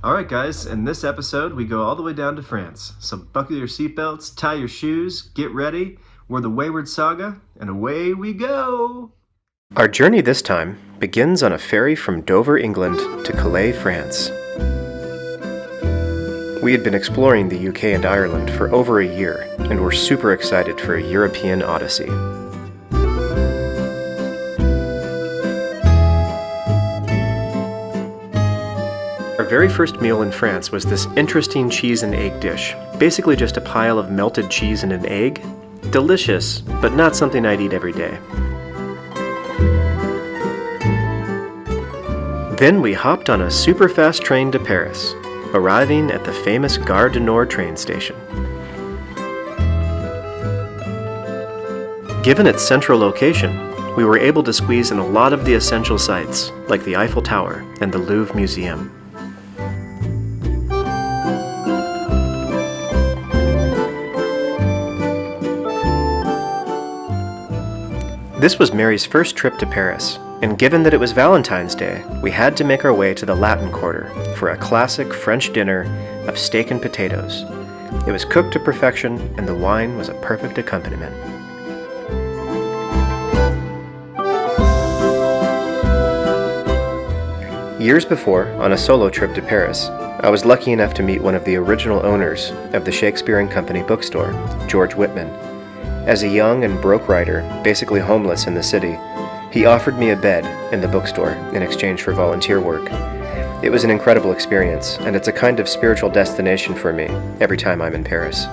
Alright guys, in this episode we go all the way down to France. So buckle your seatbelts, tie your shoes, get ready. We're the Wayward Saga, and away we go! Our journey this time begins on a ferry from Dover, England to Calais, France. We had been exploring the UK and Ireland for over a year, and were super excited for a European odyssey. Our very first meal in France was this interesting cheese and egg dish. Basically just a pile of melted cheese and an egg. Delicious, but not something I'd eat every day. Then we hopped on a super fast train to Paris, arriving at the famous Gare du Nord train station. Given its central location, we were able to squeeze in a lot of the essential sites, like the Eiffel Tower and the Louvre Museum. This was Mary's first trip to Paris, and given that it was Valentine's Day, we had to make our way to the Latin Quarter for a classic French dinner of steak and potatoes. It was cooked to perfection, and the wine was a perfect accompaniment. Years before, on a solo trip to Paris, I was lucky enough to meet one of the original owners of the Shakespeare & Company bookstore, George Whitman. As a young and broke writer, basically homeless in the city, he offered me a bed in the bookstore in exchange for volunteer work. It was an incredible experience, and it's a kind of spiritual destination for me every time I'm in Paris.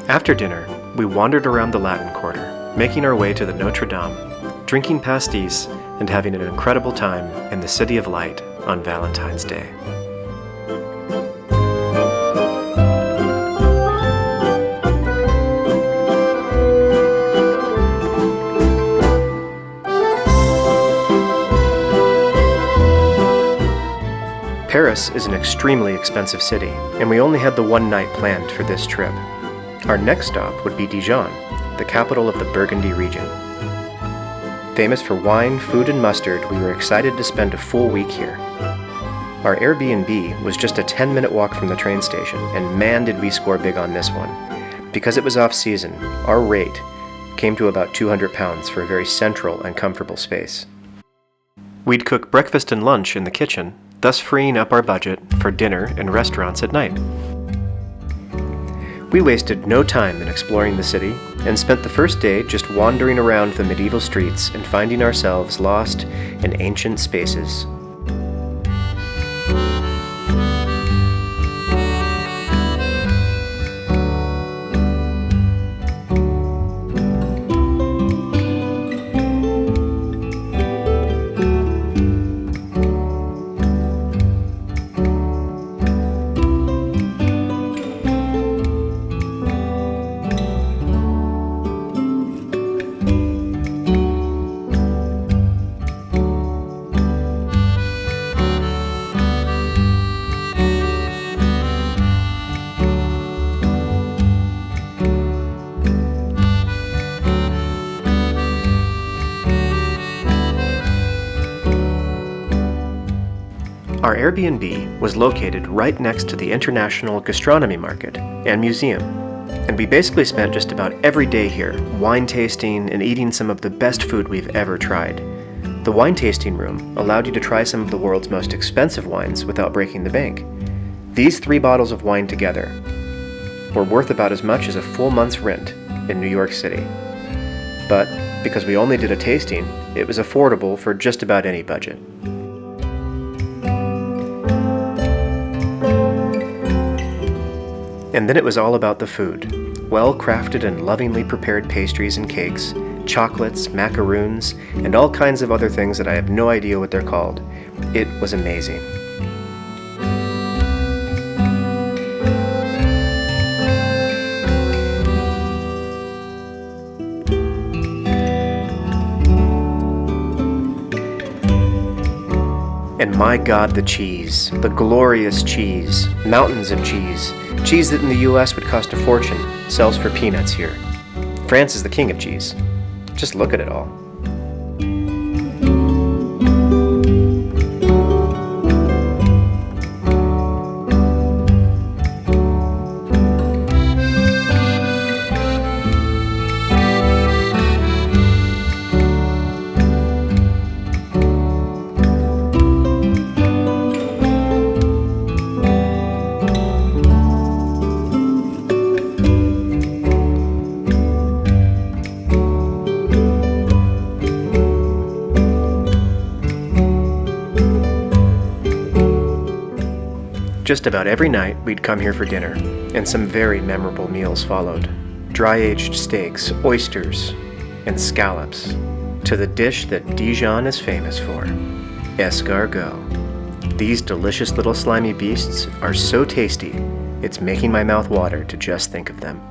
After dinner, we wandered around the Latin Quarter, making our way to the Notre Dame, drinking pastis, and having an incredible time in the City of Light on Valentine's Day. Paris is an extremely expensive city, and we only had the one night planned for this trip. Our next stop would be Dijon, the capital of the Burgundy region. Famous for wine, food, and mustard, we were excited to spend a full week here. Our Airbnb was just a 10-minute walk from the train station, and man did we score big on this one. Because it was off-season, our rate came to about £200 for a very central and comfortable space. We'd cook breakfast and lunch in the kitchen, thus freeing up our budget for dinner and restaurants at night. We wasted no time in exploring the city and spent the first day just wandering around the medieval streets and finding ourselves lost in ancient spaces. Our Airbnb was located right next to the International Gastronomy Market and Museum, and we basically spent just about every day here wine tasting and eating some of the best food we've ever tried. The wine tasting room allowed you to try some of the world's most expensive wines without breaking the bank. These 3 bottles of wine together were worth about as much as a full month's rent in New York City. But because we only did a tasting, it was affordable for just about any budget. And then it was all about the food. Well-crafted and lovingly prepared pastries and cakes, chocolates, macaroons, and all kinds of other things that I have no idea what they're called. It was amazing. And my God, the cheese, the glorious cheese, mountains of cheese. Cheese that in the US would cost a fortune, sells for peanuts here. France is the king of cheese. Just look at it all. Just about every night, we'd come here for dinner, and some very memorable meals followed. Dry-aged steaks, oysters, and scallops, to the dish that Dijon is famous for, escargot. These delicious little slimy beasts are so tasty, it's making my mouth water to just think of them.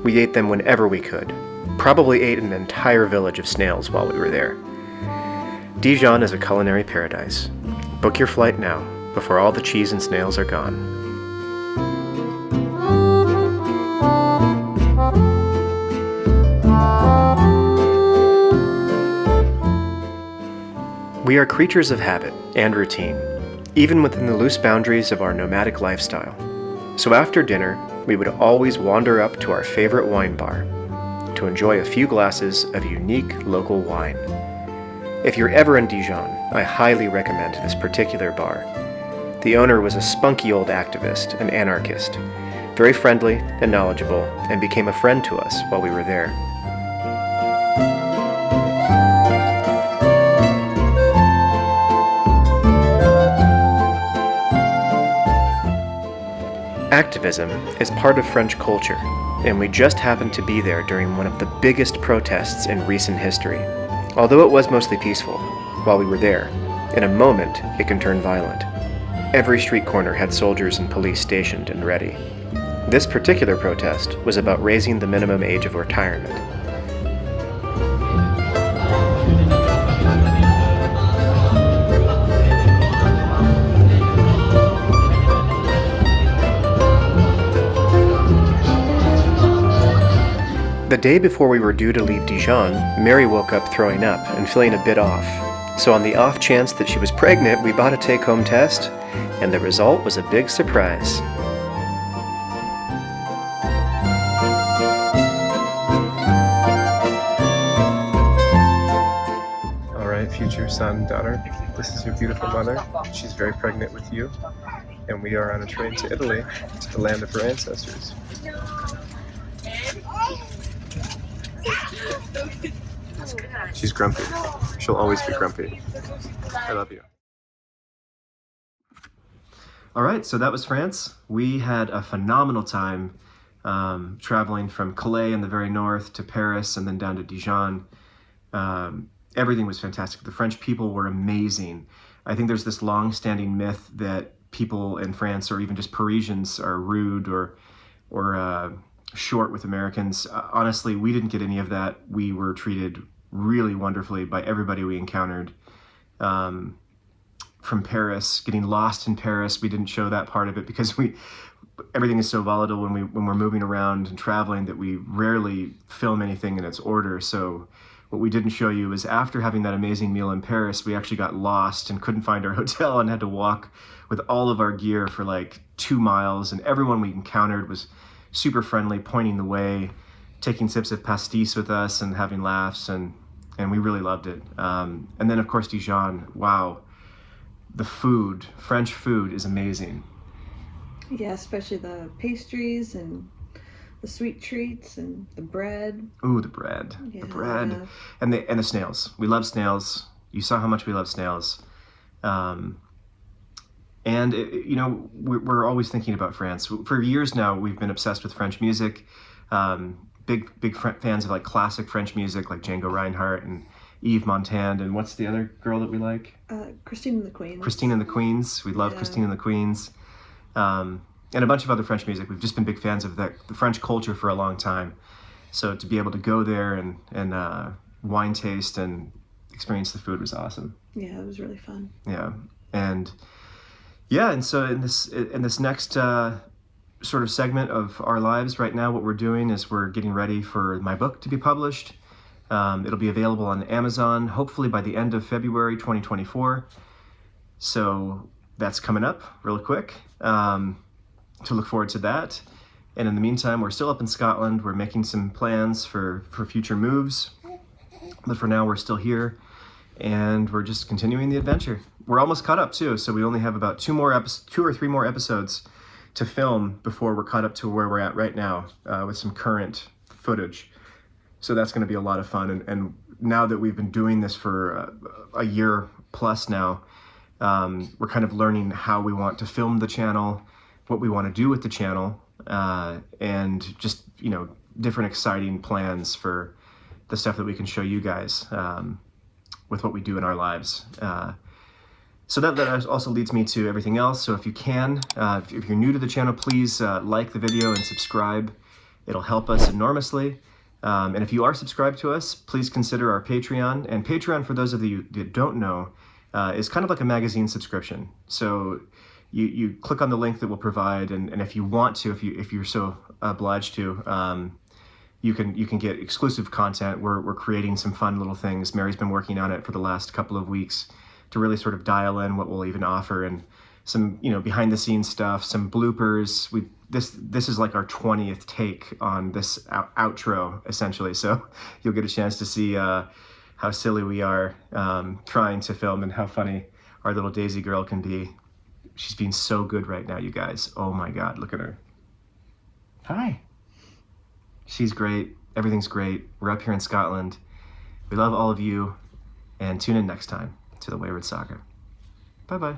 We ate them whenever we could, probably ate an entire village of snails while we were there. Dijon is a culinary paradise. Book your flight now, before all the cheese and snails are gone. We are creatures of habit and routine, even within the loose boundaries of our nomadic lifestyle. So after dinner, we would always wander up to our favorite wine bar to enjoy a few glasses of unique local wine. If you're ever in Dijon, I highly recommend this particular bar. The owner was a spunky old activist and anarchist, very friendly and knowledgeable, and became a friend to us while we were there. Activism is part of French culture, and we just happened to be there during one of the biggest protests in recent history. Although it was mostly peaceful, while we were there, in a moment it can turn violent. Every street corner had soldiers and police stationed and ready. This particular protest was about raising the minimum age of retirement. The day before we were due to leave Dijon, Mary woke up throwing up and feeling a bit off. So on the off chance that she was pregnant, we bought a take-home test, and the result was a big surprise. All right, future son and daughter, this is your beautiful mother. She's very pregnant with you, and we are on a train to Italy, to the land of her ancestors. She's grumpy. She'll always be grumpy. I love you. All right, so that was France. We had a phenomenal time traveling from Calais in the very north to Paris and then down to Dijon. Everything was fantastic. The French people were amazing. I think there's this long-standing myth that people in France or even just Parisians are rude or short with Americans. Honestly, we didn't get any of that. We were treated really wonderfully by everybody we encountered. From Paris, getting lost in Paris, we didn't show that part of it because everything is so volatile when we're moving around and traveling that we rarely film anything in its order. So what we didn't show you is after having that amazing meal in Paris, we actually got lost and couldn't find our hotel and had to walk with all of our gear for like 2 miles, and everyone we encountered was super friendly, pointing the way, taking sips of pastis with us and having laughs, and we really loved it. And then of course Dijon, wow, the food, French food is amazing. Yeah, especially the pastries and the sweet treats and the bread. Ooh, the bread, Yeah. the bread, and the snails. We love snails. You saw how much we love snails. And we're always thinking about France. For years now, we've been obsessed with French music. Big fans of like classic French music, like Django Reinhardt and Yves Montand. And what's the other girl that we like? Christine and the Queens. Christine and the Queens. We love Christine and the Queens. And a bunch of other French music. We've just been big fans of the French culture for a long time. So to be able to go there and wine taste and experience the food was awesome. Yeah, it was really fun. Yeah, and so in this next sort of segment of our lives right now, what we're doing is we're getting ready for my book to be published. It'll be available on Amazon, hopefully by the end of February 2024. So that's coming up real quick. To look forward to that. And in the meantime, we're still up in Scotland. We're making some plans for future moves. But for now, we're still here. And we're just continuing the adventure. We're almost caught up too, so we only have about 2 or 3 more episodes to film before we're caught up to where we're at right now with some current footage. So that's going to be a lot of fun. And now that we've been doing this for a year plus now, We're kind of learning how we want to film the channel, what we want to do with the channel, and just, different exciting plans for the stuff that we can show you guys with what we do in our lives. So that also leads me to everything else. So if you can, if you're new to the channel, please like the video and subscribe. It'll help us enormously. And if you are subscribed to us, please consider our Patreon. And Patreon, for those of you that don't know, is kind of like a magazine subscription. So you click on the link that we'll provide, and if you want to, if you're so obliged to, you can get exclusive content. We're creating some fun little things. Mary's been working on it for the last couple of weeks to really sort of dial in what we'll even offer, and some behind the scenes stuff, some bloopers. This is like our 20th take on this outro essentially, so you'll get a chance to see how silly we are trying to film, and how funny our little Daisy girl can be. She's being so good right now, you guys. Oh my God, look at her. Hi. She's great. Everything's great. We're up here in Scotland. We love all of you, and tune in next time to the Wayward Saga. Bye-bye.